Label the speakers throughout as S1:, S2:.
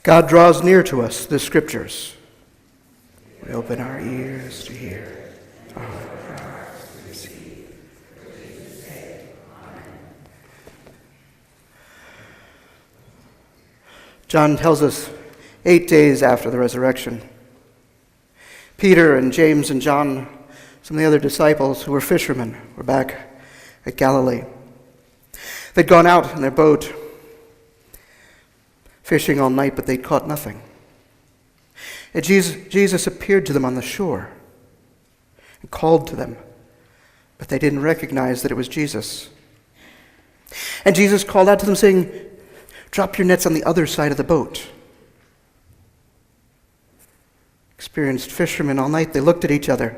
S1: God draws near to us, the Scriptures. We open our ears to hear, our hearts to receive. John tells us 8 days after the resurrection, Peter and James and John, some of the other disciples who were fishermen, were back at Galilee. They'd gone out in their boat, fishing all night, but they'd caught nothing. And Jesus appeared to them on the shore and called to them, but they didn't recognize that it was Jesus. And Jesus called out to them saying, "Drop your nets on the other side of the boat." Experienced fishermen all night, they looked at each other.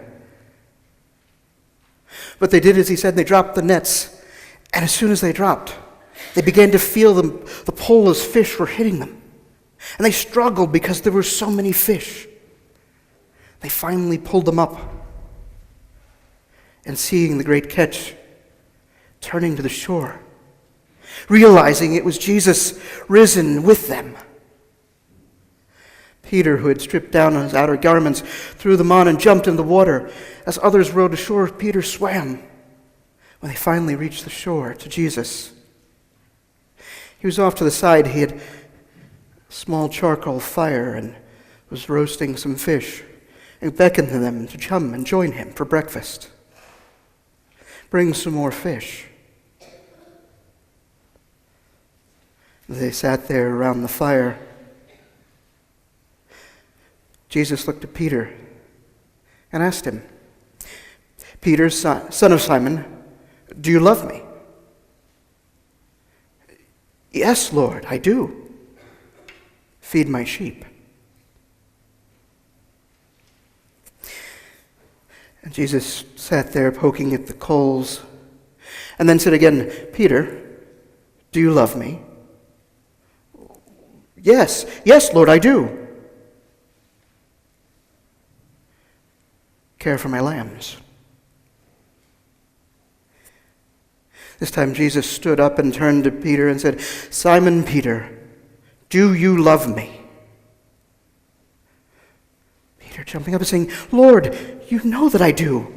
S1: But they did as he said, they dropped the nets, and as soon as they dropped, they began to feel the pull as fish were hitting them. And they struggled because there were so many fish. They finally pulled them up. And seeing the great catch, turning to the shore, realizing it was Jesus risen with them. Peter, who had stripped down on his outer garments, threw them on and jumped in the water. As others rowed ashore, Peter swam. When they finally reached the shore to Jesus, he was off to the side. He had a small charcoal fire and was roasting some fish and beckoned to them to come and join him for breakfast. Bring some more fish. They sat there around the fire. Jesus looked at Peter and asked him, "Peter, son of Simon, do you love me?" "Yes, Lord, I do." "Feed my sheep." And Jesus sat there poking at the coals and then said again, "Peter, do you love me?" Yes, Lord, I do." "Care for my lambs." This time Jesus stood up and turned to Peter and said, "Simon Peter, do you love me?" Peter jumping up and saying, "Lord, you know that I do.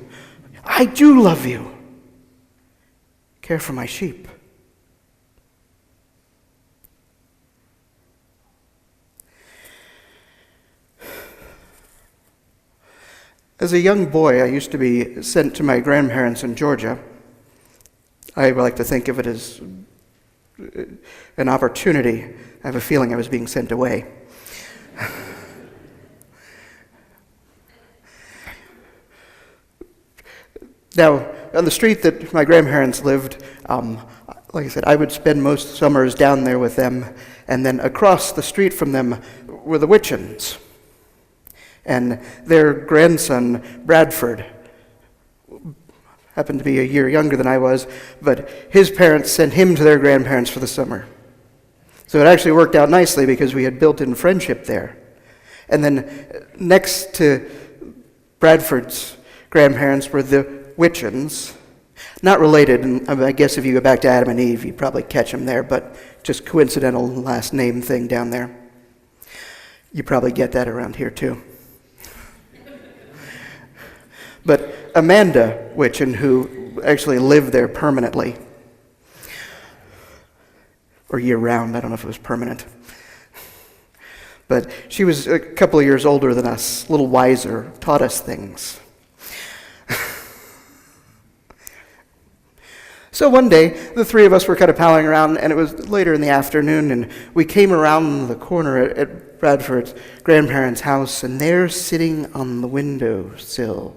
S1: I do love you. Care for my sheep." As a young boy, I used to be sent to my grandparents in Georgia. I like to think of it as an opportunity. I have a feeling I was being sent away. Now, on the street that my grandparents lived, like I said, I would spend most summers down there with them, and then across the street from them were the Witchens. And their grandson, Bradford, happened to be a year younger than I was, but his parents sent him to their grandparents for the summer. So it actually worked out nicely because we had built-in friendship there. And then next to Bradford's grandparents were the Witchens. Not related, and I guess if you go back to Adam and Eve, you'd probably catch them there, but just coincidental last name thing down there. You probably get that around here too. But Amanda Witchen, who actually lived there permanently, or year-round, I don't know if it was permanent, but she was a couple of years older than us, a little wiser, taught us things. So one day, the three of us were kind of palling around, and it was later in the afternoon, and we came around the corner at Bradford's grandparents' house, and there, sitting on the windowsill,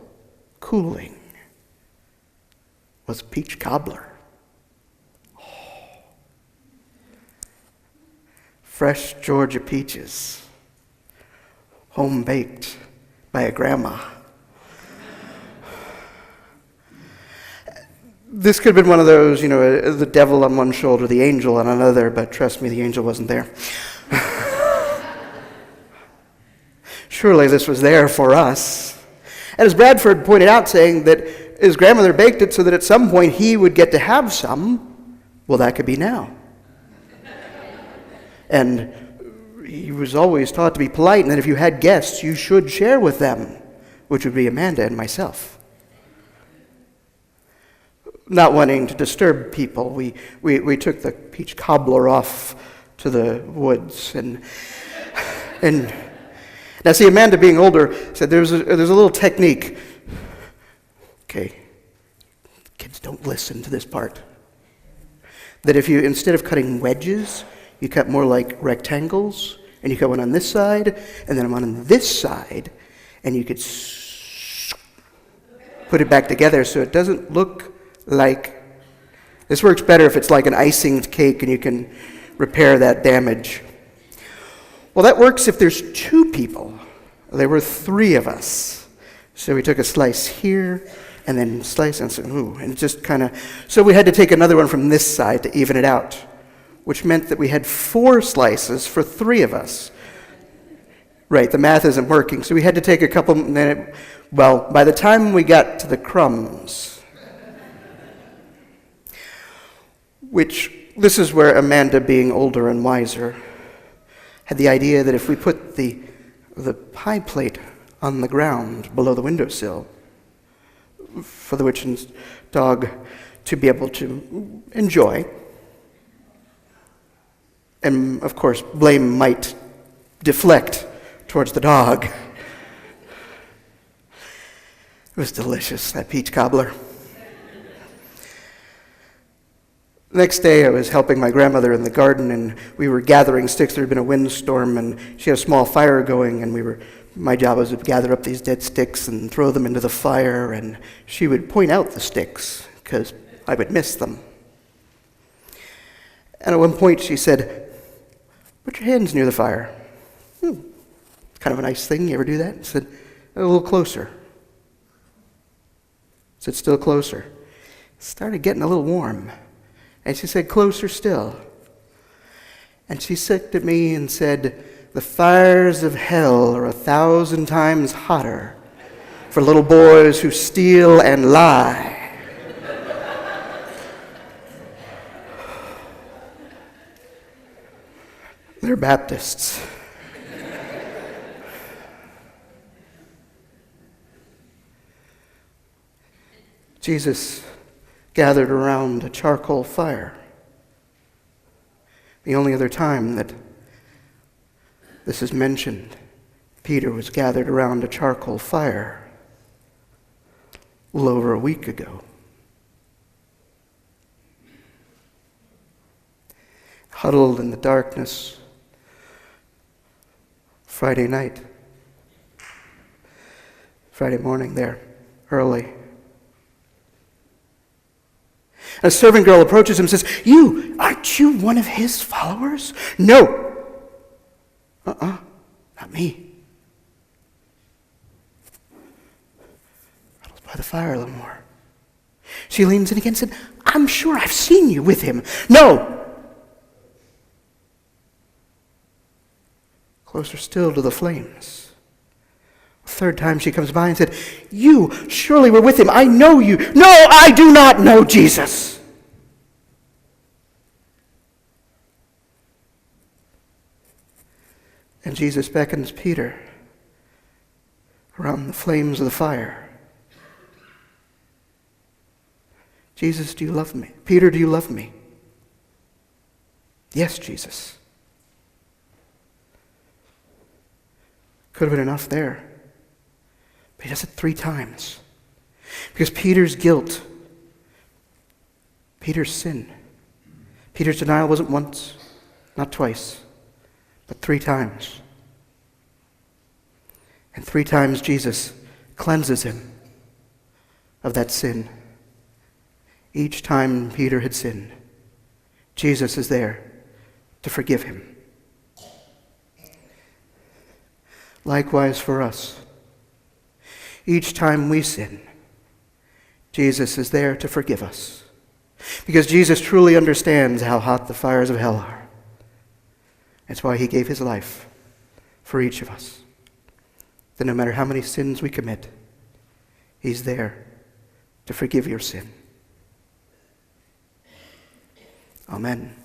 S1: cooling, was peach cobbler. Oh. Fresh Georgia peaches, home-baked by a grandma. This could have been one of those, the devil on one shoulder, the angel on another, but trust me, the angel wasn't there. Surely this was there for us. And as Bradford pointed out, saying that his grandmother baked it so that at some point he would get to have some, well, that could be now. And he was always taught to be polite, and that if you had guests, you should share with them, which would be Amanda and myself. Not wanting to disturb people, we took the peach cobbler off to the woods, and now see, Amanda, being older, said there's a little technique. Okay, kids, don't listen to this part. That if you, instead of cutting wedges, you cut more like rectangles, and you cut one on this side, and then one on this side, and you could put it back together so it doesn't look like... This works better if it's like an icing cake and you can repair that damage. Well, that works if there's two people. There were three of us. So we took a slice here, and then slice, and so, and just kind of... So we had to take another one from this side to even it out, which meant that we had 4 slices for 3 of us. Right, the math isn't working. So we had to take a couple, and then by the time we got to the crumbs, which, this is where Amanda, being older and wiser, had the idea that if we put the pie plate on the ground below the windowsill for the witch's dog to be able to enjoy, and of course blame might deflect towards the dog. It was delicious, that peach cobbler. Next day, I was helping my grandmother in the garden, and we were gathering sticks. There had been a windstorm, and she had a small fire going, and my job was to gather up these dead sticks and throw them into the fire, and she would point out the sticks, because I would miss them. And at one point, she said, "Put your hands near the fire." Kind of a nice thing. You ever do that? I said, "A little closer." I said, "Still closer." It started getting a little warm. And she said, "Closer still." And she looked at me and said, "The fires of hell are 1,000 times hotter for little boys who steal and lie." They're Baptists. Jesus gathered around a charcoal fire. The only other time that this is mentioned, Peter was gathered around a charcoal fire a little over a week ago. Huddled in the darkness, Friday night, Friday morning there, early. A servant girl approaches him and says, aren't you one of his followers?" "No." Not me. Huddles by the fire a little more. She leans in again and said, "I'm sure I've seen you with him." "No." Closer still to the flames. A third time she comes by and said, "You surely were with him. I know you." "No, I do not know Jesus." And Jesus beckons Peter around the flames of the fire. "Jesus, do you love me? Peter, do you love me?" "Yes, Jesus." Could have been enough there. But he does it 3 times. Because Peter's guilt, Peter's sin, Peter's denial wasn't once, not twice, but 3 times. And 3 times Jesus cleanses him of that sin. Each time Peter had sinned, Jesus is there to forgive him. Likewise for us. Each time we sin, Jesus is there to forgive us. Because Jesus truly understands how hot the fires of hell are. That's why he gave his life for each of us. That no matter how many sins we commit, he's there to forgive your sin. Amen.